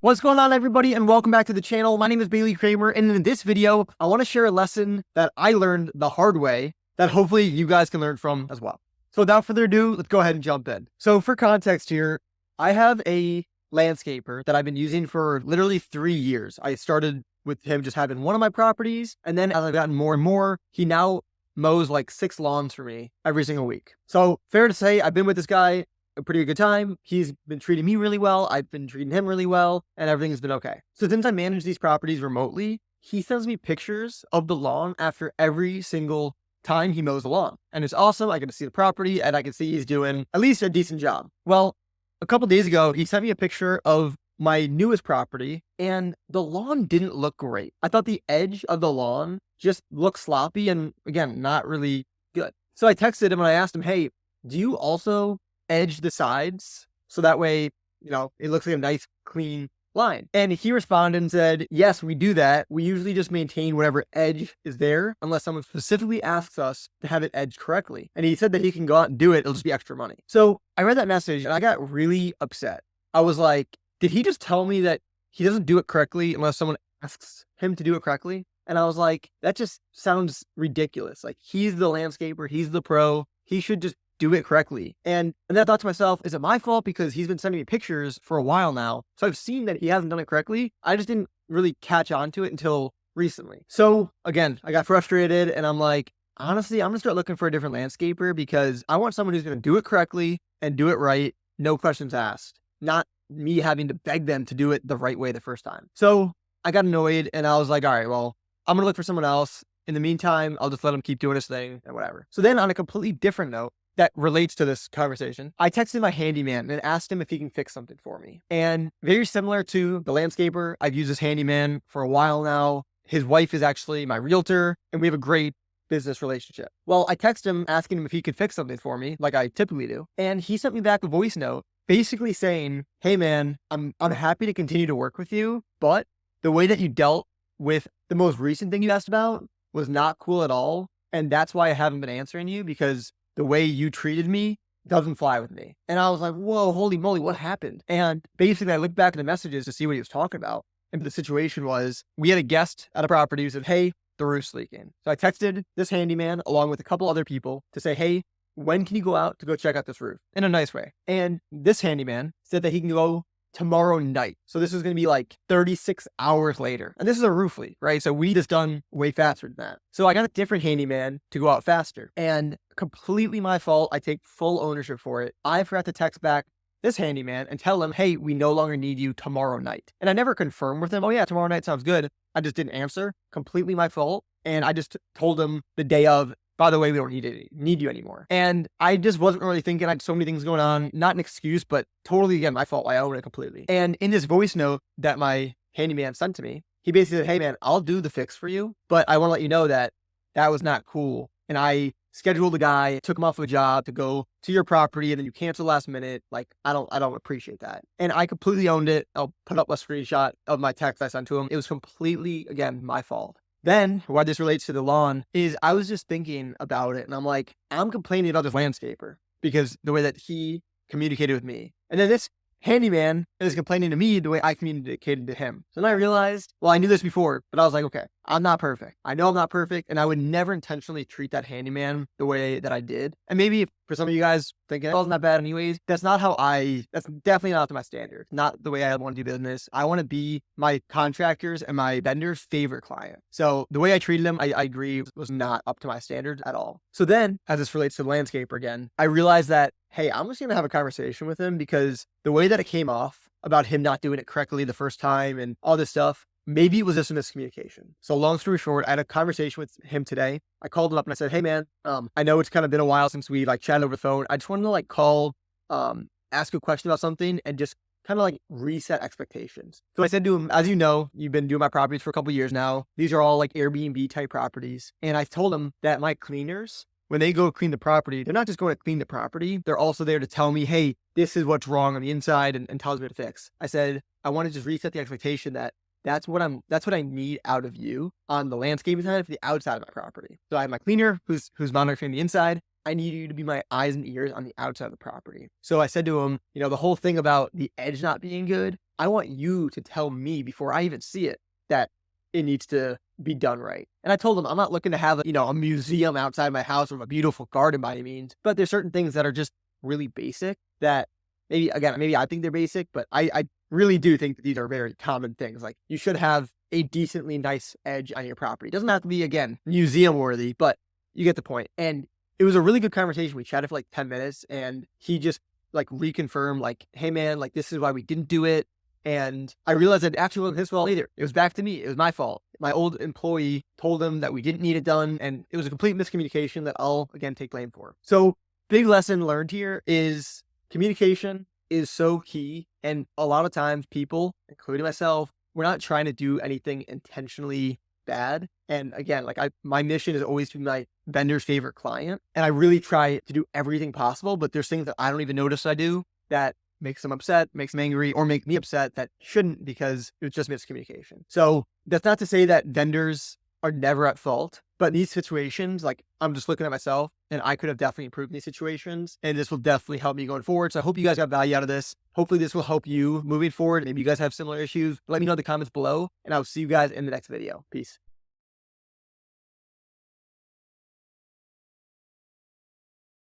What's going on, everybody, and welcome back to the channel. My name is Kramer, and in this video, I want to share a lesson that I learned the hard way that hopefully you guys can learn from as well. So without further ado, let's go ahead and jump in. So for context here, I have a landscaper that I've been using for literally 3 years. I started with him just having one of my properties, and then as I've gotten more and more, he now mows like 6 lawns for me every single week. So fair to say, I've been with this guy a pretty good time. He's been treating me really well. I've been treating him really well, and everything's been okay. So since I manage these properties remotely, he sends me pictures of the lawn after every single time he mows the lawn. And it's awesome. I get to see the property and I can see he's doing at least a decent job. Well, a couple days ago, he sent me a picture of my newest property and the lawn didn't look great. I thought the edge of the lawn just looked sloppy and, again, not really good. So I texted him and I asked him, hey, do you also edge the sides so that way, it looks like a nice clean line? And he responded and said, yes, we do that. We usually just maintain whatever edge is there unless someone specifically asks us to have it edged correctly. And he said that he can go out and do it. It'll just be extra money. So I read that message and I got really upset. I was like, did he just tell me that he doesn't do it correctly unless someone asks him to do it correctly? And I was like, that just sounds ridiculous. Like, he's the landscaper, he's the pro, he should just do it correctly. And then I thought to myself, is it my fault because he's been sending me pictures for a while now? So I've seen that he hasn't done it correctly. I just didn't really catch on to it until recently. So again, I got frustrated and I'm like, honestly, I'm gonna start looking for a different landscaper because I want someone who's gonna do it correctly and do it right, no questions asked, not me having to beg them to do it the right way the first time. So I got annoyed and I was like, all right, well, I'm gonna look for someone else. In the meantime, I'll just let him keep doing his thing and whatever. So then on a completely different note, that relates to this conversation, I texted my handyman and asked him if he can fix something for me. And very similar to the landscaper, I've used this handyman for a while now. His wife is actually my realtor and we have a great business relationship. Well, I texted him asking him if he could fix something for me like I typically do. And he sent me back a voice note basically saying, hey man, I'm happy to continue to work with you, but the way that you dealt with the most recent thing you asked about was not cool at all. And that's why I haven't been answering you, because the way you treated me doesn't fly with me. And I was like, whoa, holy moly, what happened? And basically I looked back at the messages to see what he was talking about. And the situation was, we had a guest at a property who said, hey, the roof's leaking. So I texted this handyman along with a couple other people to say, hey, when can you go out to go check out this roof in a nice way? And this handyman said that he can go tomorrow night. So this is going to be like 36 hours later. And this is a roof leak, right? So we just done way faster than that. So I got a different handyman to go out faster, and completely my fault. I take full ownership for it. I forgot to text back this handyman and tell him, hey, we no longer need you tomorrow night. And I never confirmed with him, oh yeah, tomorrow night sounds good. I just didn't answer. Completely my fault. And I just told him the day of, by the way, we don't need you anymore. And I just wasn't really thinking. I had so many things going on. Not an excuse, but totally, again, my fault. I own it completely. And in this voice note that my handyman sent to me, he basically said, hey man, I'll do the fix for you, but I want to let you know that that was not cool. And I scheduled a guy, took him off of a job to go to your property, and then you cancel last minute. Like, I don't appreciate that. And I completely owned it. I'll put up a screenshot of my text I sent to him. It was completely, again, my fault. Then, why this relates to the lawn is I was just thinking about it and I'm like, I'm complaining about this landscaper because the way that he communicated with me. And then this handyman is complaining to me the way I communicated to him. So then I realized, well, I knew this before, but I was like, okay, I'm not perfect. I know I'm not perfect, and I would never intentionally treat that handyman the way that I did. And maybe for some of you guys thinking, oh, it's not bad anyways, that's definitely not up to my standard. Not the way I want to do business. I want to be my contractors and my vendors' favorite client. So the way I treated him, I agree, was not up to my standards at all. So then, as this relates to the landscaper again, I realized that, hey, I'm just going to have a conversation with him because the way that it came off about him not doing it correctly the first time and all this stuff, maybe it was just a miscommunication. So long story short, I had a conversation with him today. I called him up and I said, hey man, I know it's kind of been a while since we chatted over the phone. I just wanted to call, ask a question about something and just kind of reset expectations. So I said to him, as you know, you've been doing my properties for a couple of years now. These are all Airbnb type properties. And I told him that my cleaners, when they go clean the property, they're not just going to clean the property. They're also there to tell me, hey, this is what's wrong on the inside and tells me to fix. I said, I want to just reset the expectation that that's what I need out of you on the landscaping side for the outside of my property. So I have my cleaner who's monitoring the inside. I need you to be my eyes and ears on the outside of the property. So I said to him, the whole thing about the edge not being good, I want you to tell me before I even see it that it needs to be done right. And I told him, I'm not looking to have, a museum outside my house or a beautiful garden by any means, but there's certain things that are just really basic that maybe I think they're basic, but I really do think that these are very common things. Like, you should have a decently nice edge on your property. It doesn't have to be, again, museum worthy, but you get the point. And it was a really good conversation. We chatted for like 10 minutes and he just like reconfirmed like, hey man, like this is why we didn't do it. And I realized that it actually wasn't his fault either. It was back to me. It was my fault. My old employee told him that we didn't need it done, and it was a complete miscommunication that I'll, again, take blame for. So big lesson learned here is communication is so key. And a lot of times people, including myself, we're not trying to do anything intentionally bad. And again, like my mission is always to be my vendor's favorite client. And I really try to do everything possible, but there's things that I don't even notice I do that makes them upset, makes them angry, or make me upset that shouldn't, because it's just miscommunication. So that's not to say that vendors are never at fault, but in these situations, like I'm just looking at myself and I could have definitely improved in these situations, and this will definitely help me going forward. So I hope you guys got value out of this. Hopefully this will help you moving forward. Maybe you guys have similar issues. Let me know in the comments below, and I'll see you guys in the next video. Peace.